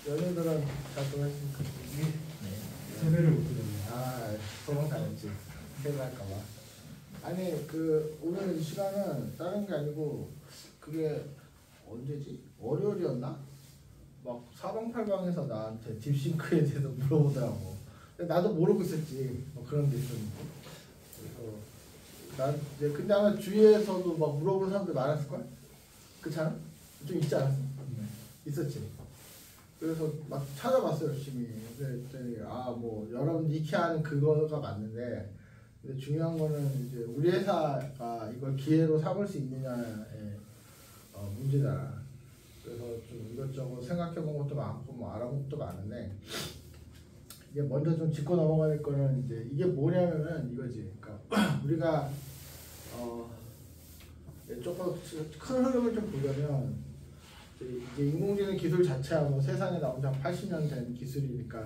연예인들은 작동했으니까. 네. 세배를 못 드렸네요. 아, 도망 다녔지. 세배할까봐. 아니, 오늘 이 시간은 다른 게 아니고, 그게 언제지? 월요일이었나? 막 사방팔방에서 나한테 딥싱크에 대해서 물어보더라고. 근데 나도 모르고 있었지. 뭐 그런 게 있었는데. 그래서, 난 이제, 근데 아마 주위에서도 막 물어보는 사람들 많았을걸? 그렇잖아? 좀 있지 않았어? 있었지. 그래서 막 찾아봤어요, 열심히. 그랬더니 뭐 여러분 익히하는 그거가 맞는데, 근데 중요한 거는 이제 우리 회사가 이걸 기회로 삼을 수 있느냐의 문제다. 그래서 좀 이것저것 생각해본 것도 많고 뭐 알아본 것도 많은데, 이게 먼저 좀 짚고 넘어갈 거는 이제 이게 뭐냐면은 이거지. 그러니까 우리가 조금 큰 흐름을 좀 보려면, 이제 인공지능 기술 자체가 뭐 세상에 나온 지 한 80년 된 기술이니까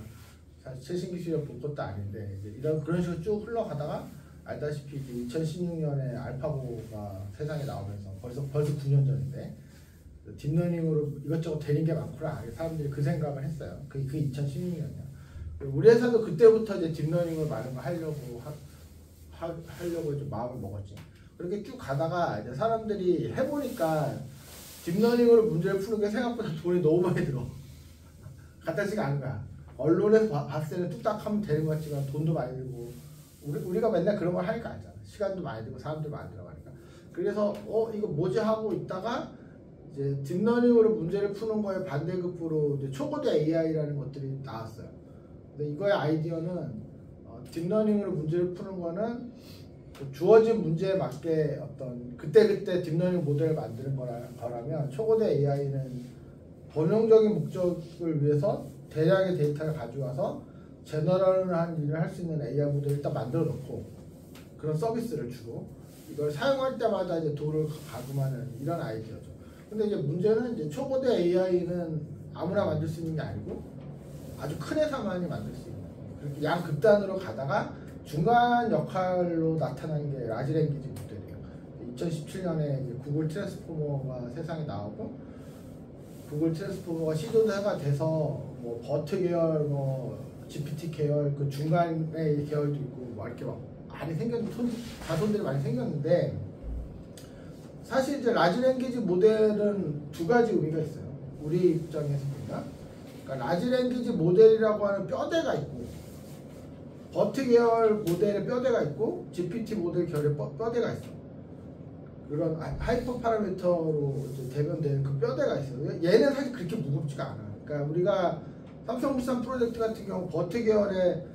사실 최신 기술이 볼 것도 아닌데, 이제 그런 식으로 쭉 흘러가다가 알다시피 이제 2016년에 알파고가 세상에 나오면서 벌써 9년 전인데 딥러닝으로 이것저것 되는 게 많구나. 사람들이 그 생각을 했어요. 그게 2016년이야. 우리 회사도 그때부터 이제 딥러닝을 많은 거 하려고 좀 마음을 먹었지. 그렇게 쭉 가다가 이제 사람들이 해보니까 딥러닝으로 문제를 푸는 게 생각보다 돈이 너무 많이 들어. 간단치가 않은 거야. 언론에서 봤을 때는 뚝딱 하면 되는 것 같지만 돈도 많이 들고, 우리가 맨날 그런 걸 하니까 알잖아. 시간도 많이 들고 사람도 많이 들어가니까. 그래서 이거 뭐지 하고 있다가 이제 딥러닝으로 문제를 푸는 거에 반대급부로 이제 초거대 AI라는 것들이 나왔어요. 근데 이거의 아이디어는 딥러닝으로 문제를 푸는 거는 주어진 문제에 맞게 어떤 그때그때 딥러닝 모델을 만드는 거라면, 초거대 AI는 번영적인 목적을 위해서 대량의 데이터를 가져와서 제너럴한 일을 할 수 있는 AI 모델을 일단 만들어 놓고 그런 서비스를 주고 이걸 사용할 때마다 이제 돈을 가금하는 이런 아이디어죠. 근데 이제 문제는 이제 초거대 AI는 아무나 만들 수 있는 게 아니고 아주 큰 회사만이 만들 수 있는, 그렇게 양극단으로 가다가 중간 역할로 나타난 게 라지 랭귀지 모델이에요. 2017년에 이제 구글 트랜스포머가 세상에 나오고, 구글 트랜스포머가 시도가 돼서 뭐 버트 계열, 뭐 GPT 계열, 그 중간에 계열도 있고 뭐 이렇게 막 많이 자손들이 많이 생겼는데, 사실 이제 라지 랭귀지 모델은 두 가지 의미가 있어요. 우리 입장에서 보면, 그러니까 라지 랭귀지 모델이라고 하는 뼈대가 있고, 버트 계열 모델의 뼈대가 있고, GPT 모델 계열의 뼈대가 있어. 그런 하이퍼 파라미터로 이제 대변되는 그 뼈대가 있어요. 얘는 사실 그렇게 무겁지가 않아. 그러니까 우리가 삼성물산 프로젝트 같은 경우 버트 계열의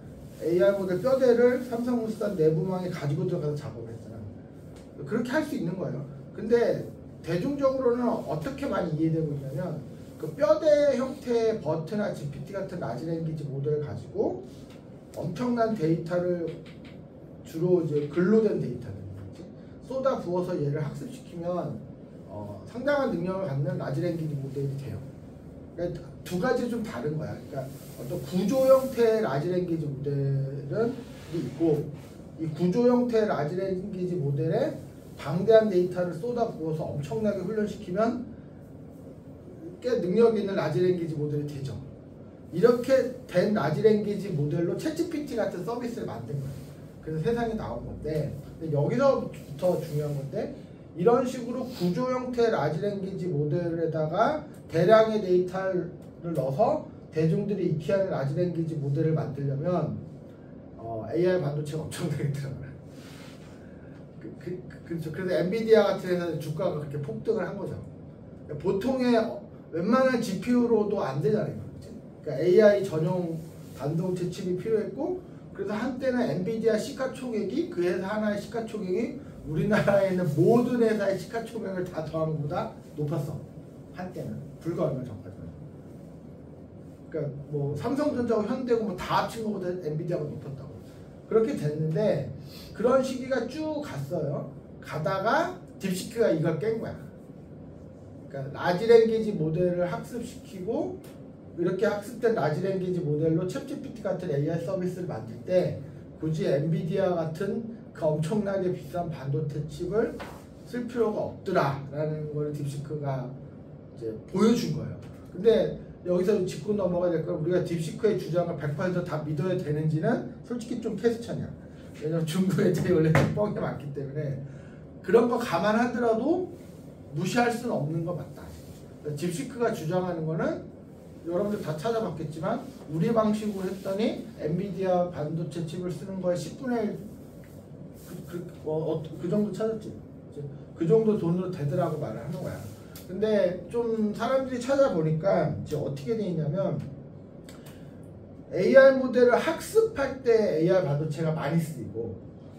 AI 모델 뼈대를 삼성물산 내부망에 가지고 들어가서 작업을 했잖아. 그렇게 할 수 있는 거예요. 근데 대중적으로는 어떻게 많이 이해되고 있냐면, 그 뼈대 형태의 버트나 GPT 같은 라지 랭귀지 모델을 가지고 엄청난 데이터를, 주로 이제 글로 된 데이터를 쏟아 부어서 얘를 학습시키면 상당한 능력을 갖는 라지 랭귀지 모델이 돼요. 그러니까 두 가지 좀 다른 거야. 그러니까 어떤 구조 형태의 라지 랭귀지 모델은 있고, 이 구조 형태의 라지 랭귀지 모델에 방대한 데이터를 쏟아 부어서 엄청나게 훈련시키면 꽤 능력 있는 라지 랭귀지 모델이 되죠. 이렇게 된 라지 랭귀지 모델로 챗GPT 같은 서비스를 만든 거예요. 그래서 세상에 나온 건데, 여기서부터 중요한 건데, 이런 식으로 구조 형태의 라지 랭귀지 모델에다가 대량의 데이터를 넣어서 대중들이 익히하는 라지 랭귀지 모델을 만들려면 AI 반도체가 엄청나게 들어가요. 그렇죠. 그래서 엔비디아 같은 회사는 주가가 그렇게 폭등을 한 거죠. 보통의 웬만한 GPU로도 안 되잖아요. 그러니까 AI 전용 반도체 칩이 필요했고, 그래서 한때는 엔비디아 시가총액이, 그 회사 하나의 시가총액이 우리나라에 있는 모든 회사의 시가총액을 다 더한 것보다 높았어. 한때는. 불과 얼마 전까지는. 그러니까 뭐 삼성전자고 현대고 뭐 다 합친 것보다 엔비디아가 높았다고. 그렇게 됐는데, 그런 시기가 쭉 갔어요. 가다가 딥시크가 이걸 깬 거야. 그러니까 라지 랭귀지 모델을 학습시키고, 이렇게 학습된 라지 랭귀지 모델로 챗GPT 같은 AI 서비스를 만들 때 굳이 엔비디아 같은 그 엄청나게 비싼 반도체 칩을 쓸 필요가 없더라라는 걸 딥시크가 이제 보여준 거예요. 근데 여기서 짚고 넘어가야 될 건 우리가 딥시크의 주장을 100%다 믿어야 되는지는 솔직히 좀 퀘스천이야. 왜냐면 중국 애들이 원래 뻥이 많기 때문에 그런 거 감안하더라도 무시할 수는 없는 거 맞다. 딥시크가 주장하는 거는 여러분들 다 찾아봤겠지만 우리 방식으로 했더니 엔비디아 반도체 칩을 쓰는 거에 10분의 1 그 정도 찾았지. 그 정도 돈으로 되더라고 말을 하는 거야. 근데 좀 사람들이 찾아보니까 이제 어떻게 돼 있냐면 AR 모델을 학습할 때 AR 반도체가 많이 쓰이고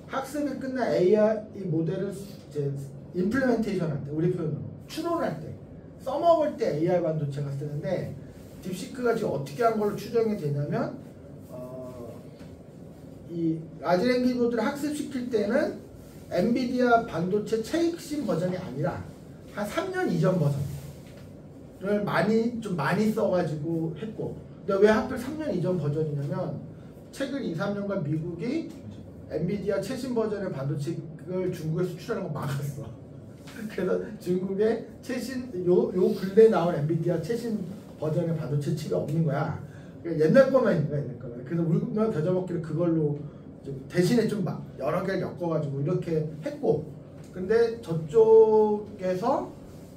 학습이 끝난 AR 이 모델을 이제 임플리멘테이션 할 때 우리 표현으로 추론할 때 써먹을 때 AR 반도체가 쓰는데 딥시크가 지금 어떻게 한 걸로 추정이 되냐면 이 라지 랭귀지 모델을 학습시킬 때는 엔비디아 반도체 최신 버전이 아니라 한 3년 이전 버전을 좀 많이 써가지고 했고 근데 왜 하필 3년 이전 버전이냐면 최근 2, 3년간 미국이 엔비디아 최신 버전의 반도체를 중국에 수출하는 거 막았어. 그래서 중국에 요 근래 나온 엔비디아 최신 버전의 반도체 칩이 없는 거야. 그러니까 옛날 거만 있는 거야, 옛날 거만. 그래서 우리만 겨져먹기를 그걸로 대신에 좀 여러 개를 엮어가지고 이렇게 했고, 근데 저쪽에서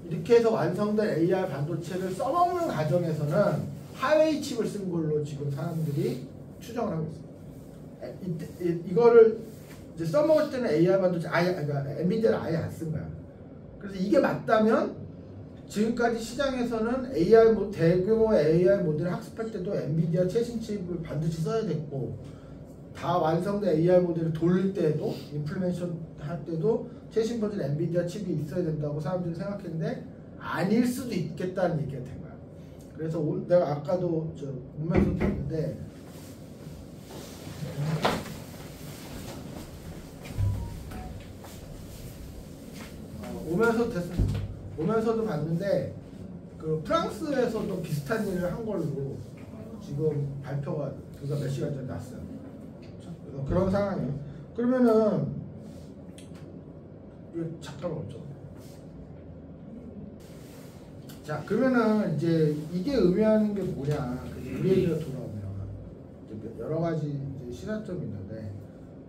이렇게 해서 완성된 AR 반도체를 써먹는 과정에서는 하웨이 칩을 쓴 걸로 지금 사람들이 추정을 하고 있어요. 이거를 이제 써먹을 때는 AR 반도체 그러니까 엔비디아를 아예 안 쓴 거야. 그래서 이게 맞다면 지금까지 시장에서는 대규모 AR 모델을 학습할 때도 엔비디아 최신 칩을 반드시 써야 됐고 다 완성된 AR 모델을 돌릴 때도 임플리멘테이션 할 때도 최신 버전 엔비디아 칩이 있어야 된다고 사람들이 생각했는데 아닐 수도 있겠다는 얘기가 된 거야. 그래서 내가 아까도 문면서 봤는데 오면서도 봤는데 그 프랑스에서도 비슷한 일을 한 걸로 지금 발표가 그가 몇 시간 전에 났어요. 그래서 그런 상황이에요. 그러면은 잠깐만 멈춰. 자 그러면은 이제 이게 의미하는 게 뭐냐? 우리 얘기가 돌아오면 여러 가지 이제 시사점이 있는데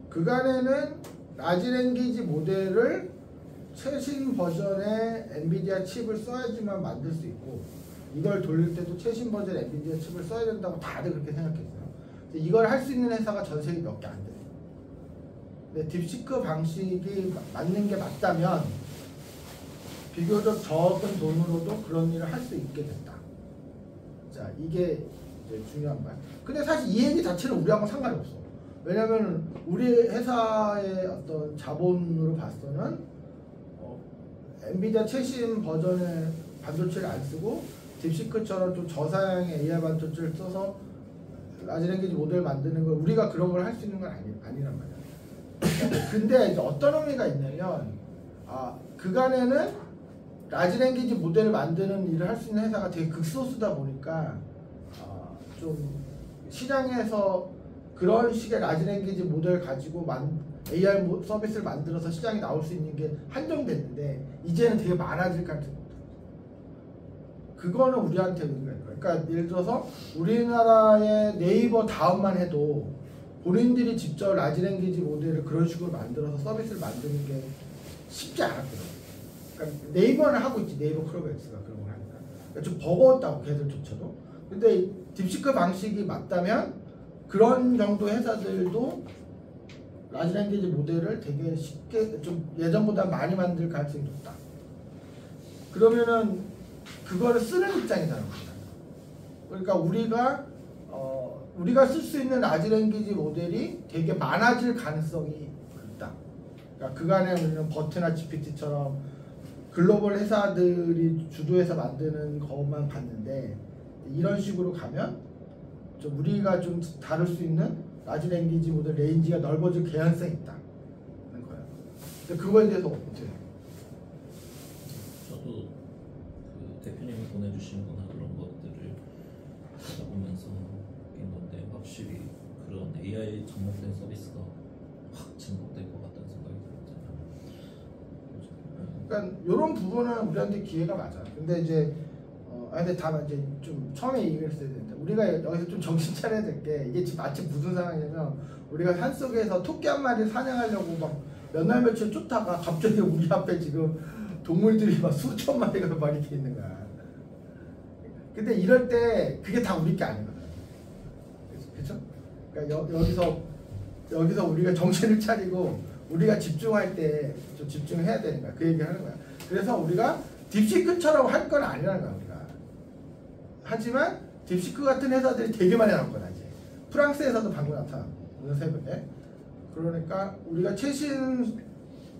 그간에는 라지 랭귀지 모델을 최신 버전의 엔비디아 칩을 써야지만 만들 수 있고 이걸 돌릴 때도 최신 버전 엔비디아 칩을 써야 된다고 다들 그렇게 생각했어요. 이걸 할 수 있는 회사가 전 세계 몇 개 안 돼요. 근데 딥시크 방식이 맞는 게 맞다면 비교적 적은 돈으로도 그런 일을 할 수 있게 됐다. 자 이게 이제 중요한 말. 근데 사실 이 얘기 자체는 우리하고 상관이 없어. 왜냐면 우리 회사의 어떤 자본으로 봐서는 엔비디아 최신 버전의 반도체를 안 쓰고 딥시크처럼 좀 저사양의 AR 반도체를 써서 라지 랭귀지 모델 만드는 걸 우리가 그런 걸 할 수 있는 건 아니란 말이야. 근데 이제 어떤 의미가 있냐면 그간에는 라지 랭귀지 모델을 만드는 일을 할 수 있는 회사가 되게 극소수다 보니까 좀 시장에서 그런 식의 라지 랭귀지 모델 가지고 AR 서비스를 만들어서 시장에 나올 수 있는 게 한정됐는데 이제는 되게 많아질 가능성이 있다. 그거는 우리한테 의미가 있는 거예요. 그러니까 예를 들어서 우리나라의 네이버 다음만 해도 본인들이 직접 라지 랭귀지 모델을 그런 식으로 만들어서 서비스를 만드는 게 쉽지 않았거든요. 그러니까 네이버는 하고 있지. 네이버 크로백스가 그런 걸 하니까. 그러니까 좀 버거웠다고 걔들조차도. 근데 딥시크 방식이 맞다면 그런 정도 회사들도 라지 랭귀지 모델을 되게 쉽게 좀 예전보다 많이 만들 가능성이 높다. 그러면은 그거를 쓰는 입장이잖아. 그러니까 우리가 쓸 수 있는 라지 랭귀지 모델이 되게 많아질 가능성이 있다. 그러니까 그간에 우리는 버트나 GPT처럼 글로벌 회사들이 주도해서 만드는 것만 봤는데 이런 식으로 가면 좀 우리가 좀 다룰 수 있는 라지 랭귀지 모델 레인지가 넓어질 개연성이 있다는 거예요. 근데 그거에 대해서 어떻게 해요? 저도 그 대표님이 보내주신 거나 그런 것들을 보면서 느낀 건데 확실히 그런 AI 접목된 서비스가 확 증폭될 것 같다는 생각이 들었잖아요. 그러니까 이런 부분은 우리한테 기회가 맞아요. 근데 이제 근데 다만 이제 좀 처음에 얘기했어야 되는데 우리가 여기서 좀 정신 차려야 될 게 이게 지금 마치 무슨 상황이냐면 우리가 산속에서 토끼 한 마리 사냥하려고 막 몇 날 며칠 쫓다가 갑자기 우리 앞에 지금 동물들이 막 수천 마리가 막 이렇게 있는 거야. 근데 이럴 때 그게 다 우리 게 아니거든. 그렇죠? 그러니까 여기서 우리가 정신을 차리고 우리가 집중할 때 좀 집중해야 되는 거야. 그 얘기를 하는 거야. 그래서 우리가 딥시크처럼 할 건 아니라는 거야. 우리가. 하지만 딥시크 같은 회사들이 되게 많이 나올 거다 이제. 프랑스에서도 방금 나타나. 오늘 새벽에. 그러니까 우리가 최신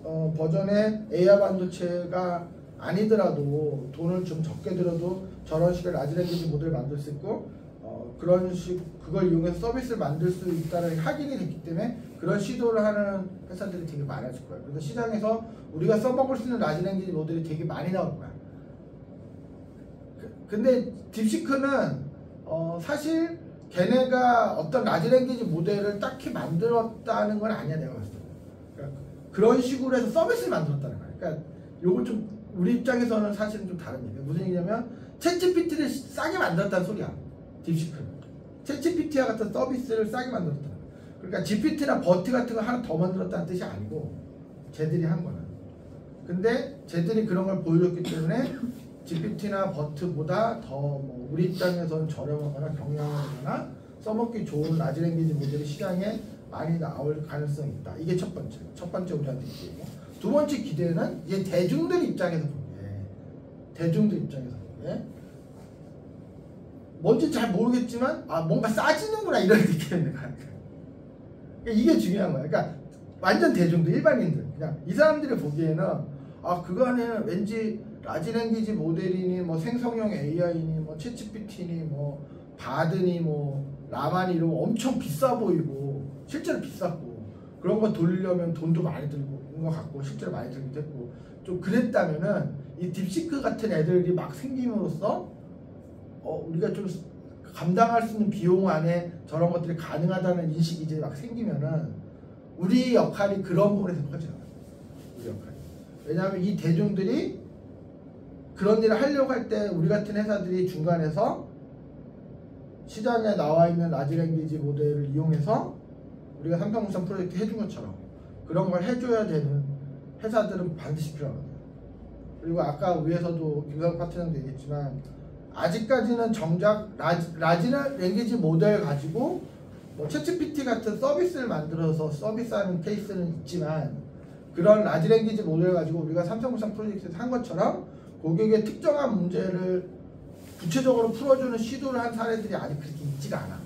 버전의 AI 반도체가 아니더라도 돈을 좀 적게 들어도 저런 식의 라지 랭귀지 모델을 만들 수 있고 그런 식 그걸 이용해서 서비스를 만들 수 있다는 확인이 됐기 때문에 그런 시도를 하는 회사들이 되게 많아질 거예요. 그래서 시장에서 우리가 써먹을 수 있는 라지 랭귀지 모델이 되게 많이 나올 거야. 근데 딥시크는 사실 걔네가 어떤 라지 랭귀지 모델을 딱히 만들었다는 건 아니야 내가 봤을 때. 그러니까 그런 식으로 해서 서비스를 만들었다는 거야. 그러니까 요거 좀 우리 입장에서는 사실은 좀 다른 얘기야. 무슨 얘기냐면 챗GPT를 싸게 만들었다는 소리야. 딥시크는. 챗GPT와 같은 서비스를 싸게 만들었다. 그러니까 GPT나 버트 같은 거 하나 더 만들었다는 뜻이 아니고 쟤들이 한 거는. 근데 쟤들이 그런 걸 보여줬기 때문에 GPT나 버트보다 더 뭐 우리 입장에서는 저렴하거나 경량하거나 써먹기 좋은 라지 랭귀지 모델이 시장에 많이 나올 가능성이 있다. 이게 첫 번째 우리한테 기대고. 두 번째 기대는 이제 대중들 입장에서 보기에 대중들 입장에서 보기에 뭔지 잘 모르겠지만 뭔가 싸지는구나 이런 느낌이 있는 거야. 이게 중요한 거야. 그러니까 완전 대중들 일반인들 그냥 이 사람들이 보기에는 그거는 왠지 라지 랭귀지 모델이니 뭐 생성형 AI니 뭐 챗GPT니 뭐 바드니 뭐 라마니 이런 거 엄청 비싸 보이고 실제로 비쌌고 그런 거 돌리려면 돈도 많이 들고 것 같고 실제로 많이 들기도 했고 좀 그랬다면은 이 딥시크 같은 애들이 막 생김으로써 우리가 좀 감당할 수 있는 비용 안에 저런 것들이 가능하다는 인식이 이제 막 생기면은 우리 역할이 그런 부분에서 커져. 우리 역할이. 왜냐하면 이 대중들이 그런 일을 하려고 할 때 우리 같은 회사들이 중간에서 시장에 나와 있는 라지 랭귀지 모델을 이용해서 우리가 삼성물산 프로젝트 해준 것처럼 그런 걸 해줘야 되는 회사들은 반드시 필요하거든요. 그리고 아까 위에서도 김상 파트너도 얘기했지만 아직까지는 정작 라지 랭귀지 모델 가지고 뭐 챗GPT 같은 서비스를 만들어서 서비스하는 케이스는 있지만 그런 라지 랭귀지 모델 가지고 우리가 삼성물산 프로젝트에서 한 것처럼 고객의 특정한 문제를 구체적으로 풀어주는 시도를 한 사례들이 아직 그렇게 있지가 않아.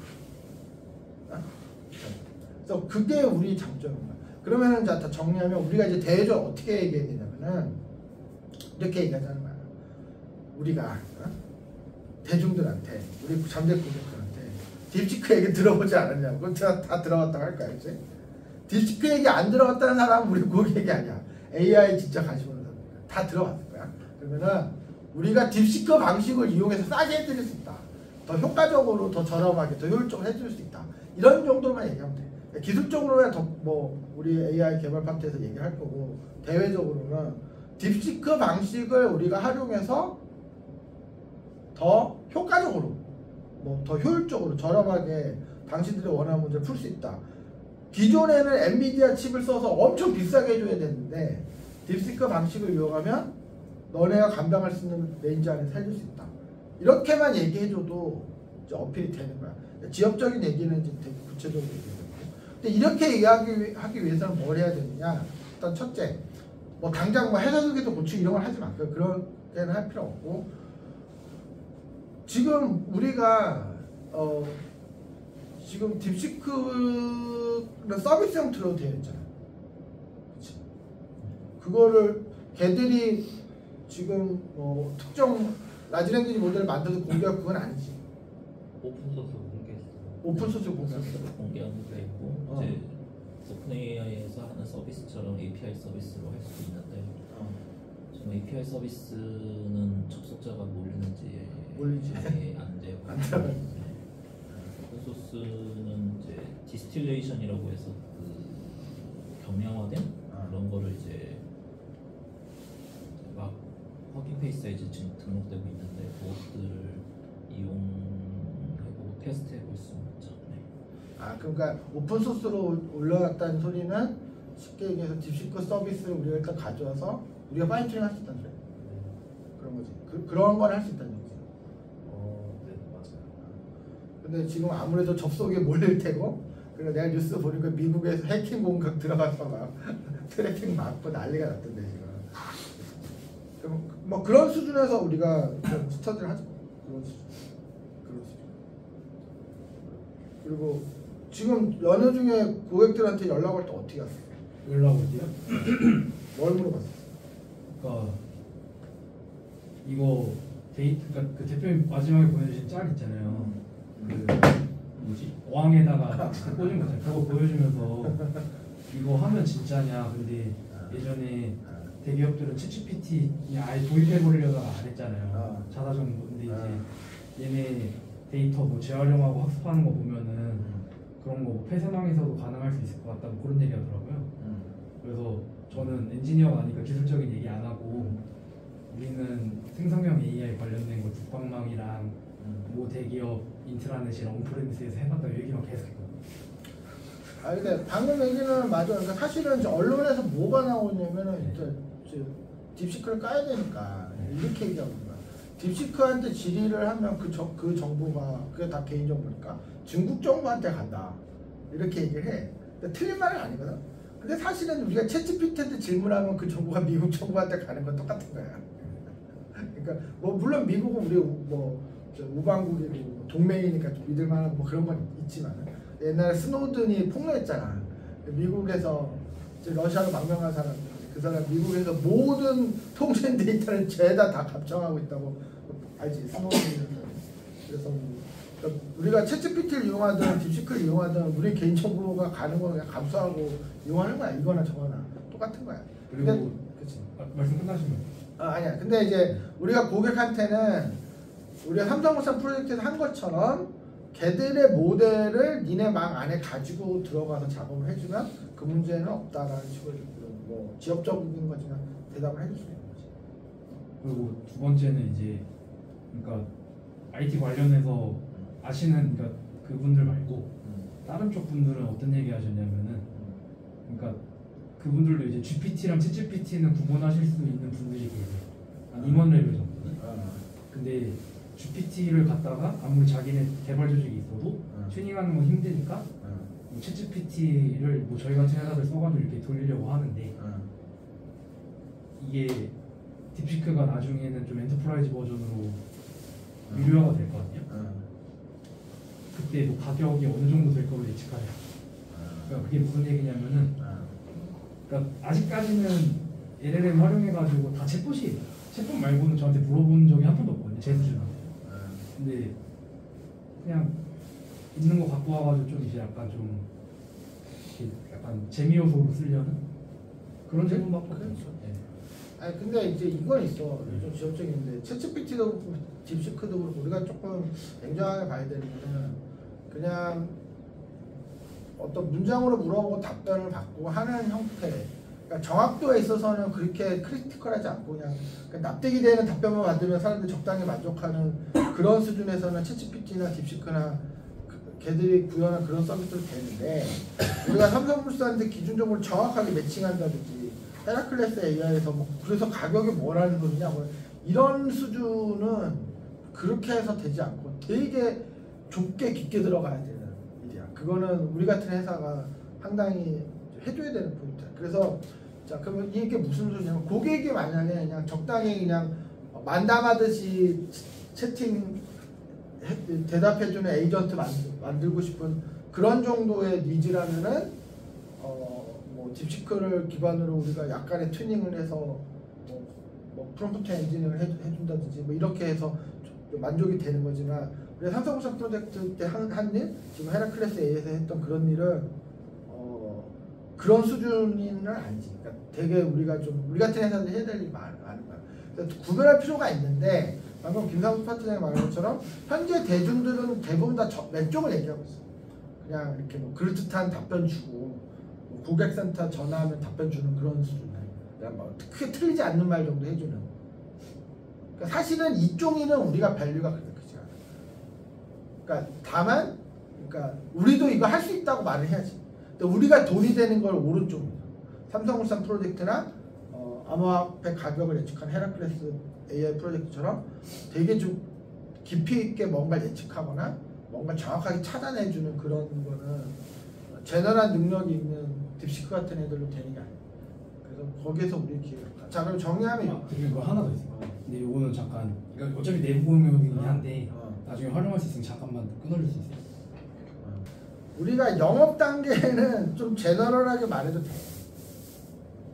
그래서 그게 우리 장점입니다. 그러면은 자, 다 정리하면 우리가 이제 대외적으로 어떻게 얘기해야 되냐면은 이렇게 얘기하자는 거야. 우리가 대중들한테 우리 잠재 고객들한테 딥시크 얘기 들어보지 않았냐고. 그럼 제가 다 들어갔다고 할까요 이제? 딥시크 얘기 안 들어갔다는 사람은 우리 고객이 아니야. AI 진짜 관심 없는 사람 다 들어갔을 거야. 그러면은 우리가 딥시크 방식을 이용해서 싸게 해드릴 수 있다. 더 효과적으로, 더 저렴하게, 더 효율적으로 해줄 수 있다. 이런 정도로만 얘기하면 돼. 기술적으로는 더 뭐 우리 AI 개발 파트에서 얘기할 거고 대외적으로는 딥시크 방식을 우리가 활용해서 더 효과적으로, 뭐 더 효율적으로, 저렴하게 당신들이 원하는 문제를 풀 수 있다. 기존에는 엔비디아 칩을 써서 엄청 비싸게 해줘야 되는데 딥시크 방식을 이용하면 너네가 감당할 수 있는 레인지 안에서 해줄 수 있다. 이렇게만 얘기해줘도 이제 어필이 되는 거야. 지역적인 얘기는 이제 되게 구체적으로 얘기해요. 근데 이렇게 얘기하기 위해서는 뭘 해야 되느냐? 일단 첫째, 뭐 당장 뭐 회사 소개도 고추 이런 걸 하지 마. 그런 데는 할 필요 없고 지금 우리가 지금 딥시크는 서비스 형태로 되어 있잖아. 그치? 그거를 걔들이 지금 특정 라지 랭귀지 모델을 만들어서 공개할 그건 아니지. 오픈소스 공개했어. 오픈소스 공개했어. 공개한 게 있고 이제 오픈AI에서 하는 서비스처럼 API 서비스로 할 수 있는데 지금 API 서비스는 접속자가 몰리는지 안 돼요. 안 들어가. 오픈소스는 이제 디스틸레이션이라고 해서 그 경량화된 그런 거를 이제 막 허깅 페이스에 이제 지금 등록되고 있는데 그것들을 이용하고 테스트하고 있습니다. 네. 아 그러니까 오픈 소스로 올라갔다는 소리는 쉽게 얘기해서 딥시크 서비스를 우리가 일단 가져와서 우리가 파인튜닝 할 수 있다는 소리. 그런 거지. 그런 건 할 수 있다는 거지. 네, 맞아요. 근데 지금 아무래도 접속이 몰릴 테고, 그래서 내가 뉴스 보니까 미국에서 해킹 공격 들어가서 막 트래픽 막고 난리가 났던데 지금. 그럼 뭐 그런 수준에서 우리가 좀 스터디를 하죠. 그런 수준. 그리고 지금 연휴 중에 고객들한테 연락 올 때 어떻게 왔어? 연락 올게요. 뭘 물어봤어? 그러니까 이거 데이트, 그러니까 그 대표님 마지막에 보여주신 짤 있잖아요. 그 뭐지? 어항에다가 꽂은 거 그거 보여주면서 이거 하면 진짜냐? 근데 예전에 대기업들은 챗GPT 그냥 아예 도입해버리려다가 안 했잖아요. 자사정보. 근데 이제 얘네 데이터 뭐 재활용하고 학습하는 거 보면은 그런 거 폐쇄망에서도 가능할 수 있을 것 같다 뭐 그런 얘기 하더라고요. 그래서 저는 엔지니어가 아니까 기술적인 얘기 안 하고 우리는 생성형 AI 관련된 거 국방망이랑 뭐 대기업 인트라넷이랑 온프레미스에서 해봤다 얘기만 계속 했거든요. 아 근데 방금 얘기는 맞아. 그러니까 사실은 이제 언론에서 뭐가 나오냐면은 이제 딥시크를 까야 되니까 이렇게 얘기하고 있는 거야. 딥시크한테 질의를 하면 그 정보가 그게 다 개인 정보니까 중국 정부한테 간다 이렇게 얘기를 해. 근데 틀린 말은 아니거든. 근데 사실은 우리가 챗GPT한테 질문하면 그 정보가 미국 정부한테 가는 건 똑같은 거야. 그러니까 뭐 물론 미국은 우리 뭐 우방국이고 동맹이니까 좀 믿을 만한 뭐 그런 건 있지만 옛날에 스노든이 폭로했잖아. 미국에서 이제 러시아로 망명한 사람, 그 사람 미국에서 모든 통신 데이터를 죄다 다 감청하고 있다고 알지? 스노든이. 그래서 그러니까 우리가 챗GPT를 이용하든 딥시크를 이용하든 우리 개인정보가 가는 거 그냥 감수하고 이용하는 거야. 이거나 저거나 똑같은 거야. 그리고 그치. 말씀 끝나시면 아니야. 근데 이제 우리가 고객한테는 우리가 삼성물산 프로젝트에서 한 것처럼 걔들의 모델을 니네 망 안에 가지고 들어가서 작업을 해주면 그 문제는 없다라는 식으로 뭐 지역적인 거지만 대답을 해줄 수 있는 거지. 그리고 두 번째는 이제 그러니까 IT 관련해서 아시는 그러니까 그분들 말고 다른 쪽 분들은 어떤 얘기 하셨냐면은 그러니까 그분들도 이제 GPT랑 챗GPT는 구분하실 수 있는 분들이 계세요. 한 임원 레벨 정도. 근데 GPT를 갖다가 아무리 자기네 개발 조직이 있어도 튜닝하는 건 힘드니까 뭐 챗GPT를 뭐 저희 같은 회사들 써가지고 이렇게 돌리려고 하는데 이게 딥시크가 나중에는 좀 엔터프라이즈 버전으로 유료화가 될 거거든요. 그때 뭐 가격이 어느 정도 될 거를 예측하래요. 그러니까 그게 무슨 얘기냐면은 그러니까 아직까지는 LLM 활용해가지고 다 챗봇이에요. 챗봇 말고는 저한테 물어본 적이 한 번도 없거든요. 제 수준한테. 근데 그냥 있는 거 갖고 와가지고 좀 이제 약간 좀 이렇게 약간 재미 요소로 쓰려는 그런 제품밖에 없죠. 아니 근데 이제 이건 있어. 좀 지역적인데 챗GPT도 그렇고 딥시크도 그렇고 우리가 조금 냉정하게 봐야 되는 거는 그냥 어떤 문장으로 물어보고 답변을 받고 하는 형태. 그러니까 정확도에 있어서는 그렇게 크리티컬하지 않고 그냥 납득이 되는 답변만 받으면 사람들이 적당히 만족하는 그런 수준에서는 챗GPT나 딥시크나 걔들이 구현한 그런 서비스도 되는데 우리가 삼성물산한테 기준적으로 정확하게 매칭한다든지 헤라클레스 AI에서 뭐 그래서 가격이 뭐라는 소리냐 뭐 이런 수준은 그렇게 해서 되지 않고 되게 좁게 깊게 들어가야 되는 일이야. 그거는 우리 같은 회사가 상당히 해줘야 되는 포인트야. 그래서 자 그러면 이게 무슨 소리냐면 고객이 만약에 그냥 적당히 그냥 만담하듯이 채팅 대답해주는 에이전트 만들고 싶은 그런 정도의 니즈라면은 뭐 딥시크를 기반으로 우리가 약간의 튜닝을 해서 뭐 프롬프트 엔지니어를 해준다든지 뭐 이렇게 해서 만족이 되는 거지만 우리 삼성물산 프로젝트 때 한 일 지금 헤라클레스 A에서 했던 그런 일은 그런 수준은 아니지. 그러니까 되게 우리가 좀 우리 같은 회사들 해야 될 일이 많은 거야. 그래서 구별할 필요가 있는데 방금 김상수 파트너가 말한 것처럼 현재 대중들은 대부분 다 왼쪽을 얘기하고 있어. 그냥 이렇게 뭐 그럴듯한 답변 주고 뭐 고객센터 전화하면 답변 주는 그런 수준. 그냥 뭐 크게 틀리지 않는 말 정도 해주는. 그러니까 사실은 이쪽에는 우리가 밸류가 그렇게 크지 않아. 그러니까 다만, 그러니까 우리도 이거 할 수 있다고 말을 해야지. 근데 우리가 돈이 되는 걸 오른쪽이야. 삼성물산 프로젝트나 암호화폐 가격을 예측한 헤라클레스 AI 프로젝트처럼 되게 좀 깊이 있게 뭔가 예측하거나 뭔가 정확하게 찾아내주는 그런 거는 제너럴한 능력이 있는 딥시크 같은 애들로 되는 게 아니에요. 그래서 거기에서 우리 기회가 없다. 자, 그럼 정리하면 그리고 하나 더 있어요. 근데 이거는 잠깐, 그러니까 어차피 내부 공유이긴 한데 나중에 활용할 수 있으면 잠깐만 끊어줄 수 있어요. 우리가 영업 단계는 좀 제너럴하게 말해도 돼.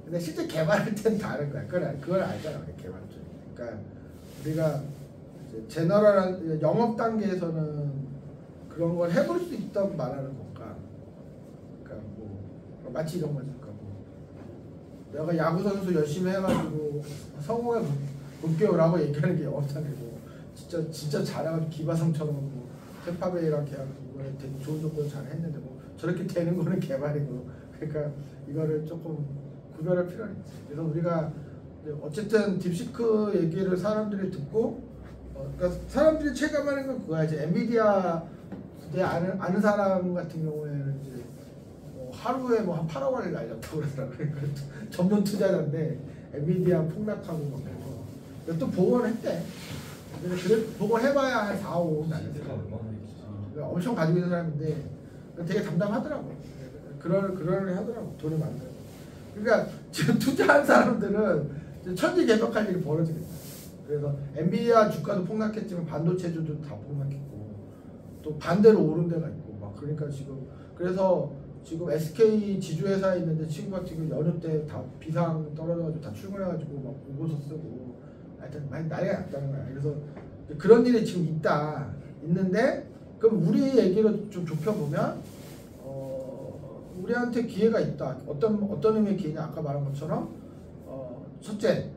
근데 실제 개발할 땐 다른 거야. 그걸 알잖아, 개발 쪽. 그러니까 우리가 이제 제너럴한 영업 단계에서는 그런 걸 해볼 수 있다고 말하는 건가. 그러니까 뭐 마치 이런 거지. 그러니까 뭐 내가 야구 선수 열심히 해가지고 성공에 붙게오라고 얘기하는 게 영업 단계고, 진짜 잘해가지고 기바성처럼 뭐 템파베이랑 계약 이번에 되게 좋은 조건 잘 했는데 뭐 저렇게 되는 거는 개발이고. 그러니까 이거를 조금 구별할 필요가 있지. 그래서 우리가 어쨌든 딥시크 얘기를 사람들이 듣고, 그러니까 사람들이 체감하는 건 그거야. 이제 엔비디아 내 아는 사람 같은 경우에는 이제 뭐 하루에 뭐 한 8억 원을 날렸다고 그러더라고요. 그러니까 전문 투자자인데 엔비디아 폭락하고 막 그래서 또 복원했대. 그래 복원해봐야 한 4, 5억 날렸어. 그러니까 엄청 가지고 있는 사람인데 되게 담담하더라고. 그러려 하더라고. 돈이 많다고. 그러니까 지금 투자한 사람들은 천지개벽할 일이 벌어지겠다. 그래서 엔비디아 주가도 폭락했지만 반도체주도 다 폭락했고 또 반대로 오른 데가 있고 막 그러니까 지금 그래서 지금 SK 지주회사에 있는데 친구가 지금 연휴 때 다 비상 떨어져가지고 다 출근해가지고 막 보고서 쓰고 하여튼 많이 난리가 났다는 거야. 그래서 그런 일이 지금 있는데 그럼 우리 얘기를 좀 좁혀보면 우리한테 기회가 있다. 어떤 의미의 기회냐? 아까 말한 것처럼 첫째,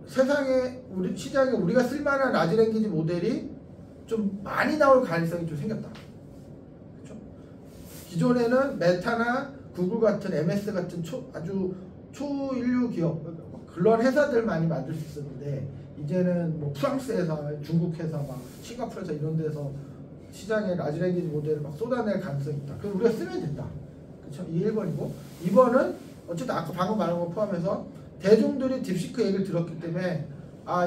세상에 우리 시장에 우리가 쓸만한 라지 랭귀지 모델이 좀 많이 나올 가능성이 좀 생겼다. 그렇죠? 기존에는 메타나 구글 같은 MS 같은 아주 초인류 기업, 글로벌 회사들 많이 만들 수 있었는데 이제는 뭐 프랑스 회사, 중국 회사, 막 싱가포르 회사 이런 데서 시장에 라지 랭귀지 모델을 막 쏟아낼 가능성이 있다. 그럼 우리가 쓰면 된다. 그렇죠? 이 1번이고 2번은 어쨌든 아까 방금 말한 거 포함해서 대중들이 딥시크 얘기를 들었기 때문에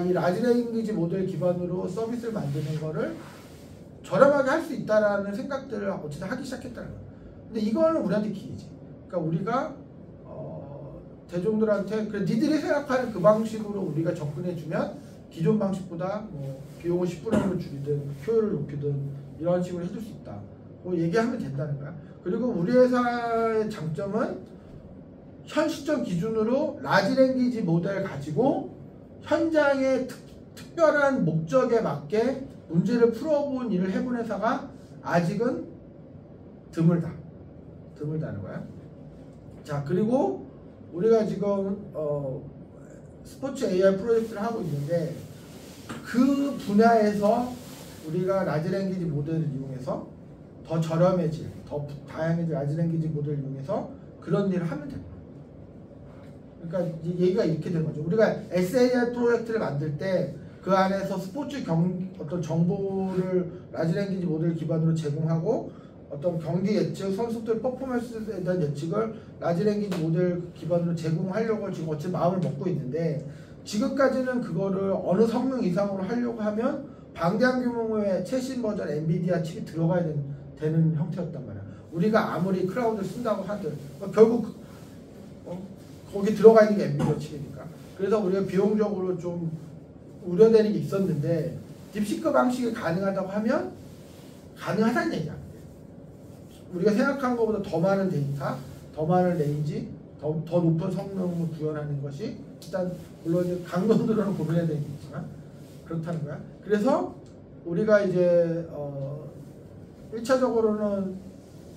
이 라지 랭귀지 모델 기반으로 서비스를 만드는 거를 저렴하게 할 수 있다라는 생각들을 어쨌든 하기 시작했다는 거예요. 근데 이거는 우리한테 기회지. 그러니까 우리가 대중들한테 그래 니들이 생각하는 그 방식으로 우리가 접근해주면 기존 방식보다 뭐 비용을 10분의 1로 줄이든 효율을 높이든 이런 식으로 해줄 수 있다. 뭐 얘기하면 된다는 거야. 그리고 우리 회사의 장점은 현 시점 기준으로 라지 랭귀지 모델 가지고 현장의 특별한 목적에 맞게 문제를 풀어본 일을 해본 회사가 아직은 드물다는 거야. 자, 그리고 우리가 지금 스포츠 AI 프로젝트를 하고 있는데 그 분야에서 우리가 라지 랭귀지 모델을 이용해서 더 저렴해질, 더 다양해질 라지 랭귀지 모델을 이용해서 그런 일을 하면 됩니다. 그러니까 얘기가 이렇게 되는 거죠. 우리가 SAI 프로젝트를 만들 때 그 안에서 스포츠 어떤 정보를 라지 랭귀지 모델 기반으로 제공하고 어떤 경기 예측, 선수들 퍼포먼스에 대한 예측을 라지 랭귀지 모델 기반으로 제공하려고 지금 어쨌든 마음을 먹고 있는데 지금까지는 그거를 어느 성능 이상으로 하려고 하면 방대한 규모의 최신 버전 엔비디아 칩이 들어가야 되는 형태였단 말이야. 우리가 아무리 클라우드를 쓴다고 하든 결국 거기 들어가 있는 게 엔비디아 칩이니까. 그래서 우리가 비용적으로 좀 우려되는 게 있었는데 딥시크 방식이 가능하다고 하면 가능하다는 얘기야. 우리가 생각하는 것보다 더 많은 데이터, 더 많은 레인지, 더 높은 성능을 구현하는 것이 일단 물론 이제 강론으로는 고민해야 되는 게 있지만 그렇다는 거야. 그래서 우리가 이제 1차적으로는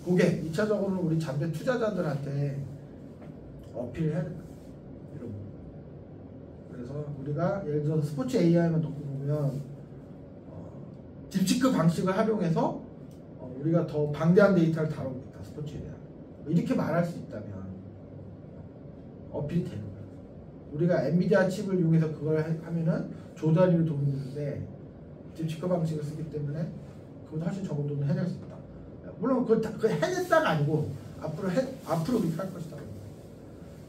고객, 2차적으로는 우리 잠재 투자자들한테 어필을 해야 된다. 이런 거. 그래서 우리가 예를 들어서 스포츠 AI만 놓고 보면 딥시크 방식을 활용해서 우리가 더 방대한 데이터를 다뤄보겠다. 스포츠에 대한. 이렇게 말할 수 있다면 어필이 되는 거예요. 우리가 엔비디아 칩을 이용해서 그걸 하면은 조 단위로 돈이 드는데 딥시커 방식을 쓰기 때문에 그보다 훨씬 적은 돈을 해낼 수 있다. 물론 그거 해냈다가 아니고 앞으로 그렇게 할 것이다.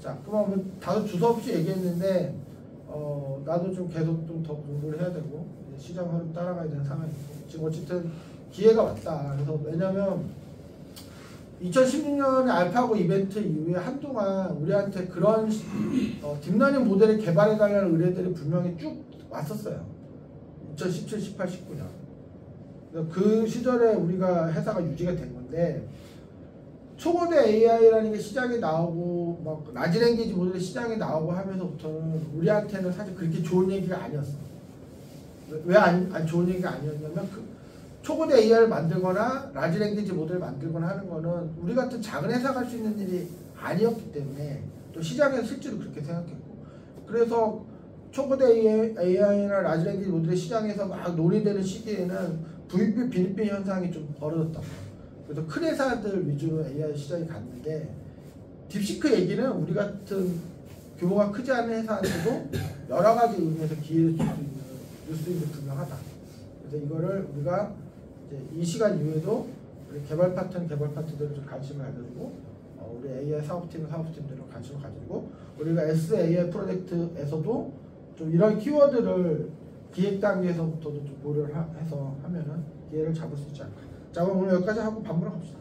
자, 그러면 다소 주저없이 얘기했는데 나도 좀 계속 좀 더 공부를 해야 되고 시장 흐름 따라가야 되는 상황이고 지금 어쨌든 기회가 왔다. 그래서 왜냐면 2016년에 알파고 이벤트 이후에 한동안 우리한테 그런 딥러닝 모델을 개발해달라는 의뢰들이 분명히 쭉 왔었어요. 2017, 18, 19년. 그 시절에 우리가 회사가 유지가 된 건데 초거대 AI라는 게 시장에 나오고 막 라지 랭귀지 모델이 시장에 나오고 하면서부터는 우리한테는 사실 그렇게 좋은 얘기가 아니었어. 왜 안 좋은 얘기가 아니었냐면 그 초거대 AI를 만들거나 라지 랭귀지 모델을 만들거나 하는 거는 우리 같은 작은 회사가 할 수 있는 일이 아니었기 때문에 또 시장에서 실제로 그렇게 생각했고 그래서 초거대 AI나 라지 랭귀지 모델이 시장에서 막 논의되는 시기에는 VP 빈입빈 현상이 좀 벌어졌다. 그래서 큰 회사들 위주로 AI 시장이 갔는데 딥시크 얘기는 우리 같은 규모가 크지 않은 회사한테도 여러 가지 의미에서 기회를 줄 수 있는 분명하다. 그래서 이거를 우리가 이제 이 시간 이후에도 우리 개발 파트들을 좀 관심을 가지고 우리 AI 사업팀들은 관심을 가지고 우리가 SAI 프로젝트에서도 좀 이런 키워드를 기획 단계에서부터도 좀 고려를 해서 하면은 기회를 잡을 수 있지 않을까. 자, 그럼 오늘 여기까지 하고 밥 먹으러 갑시다.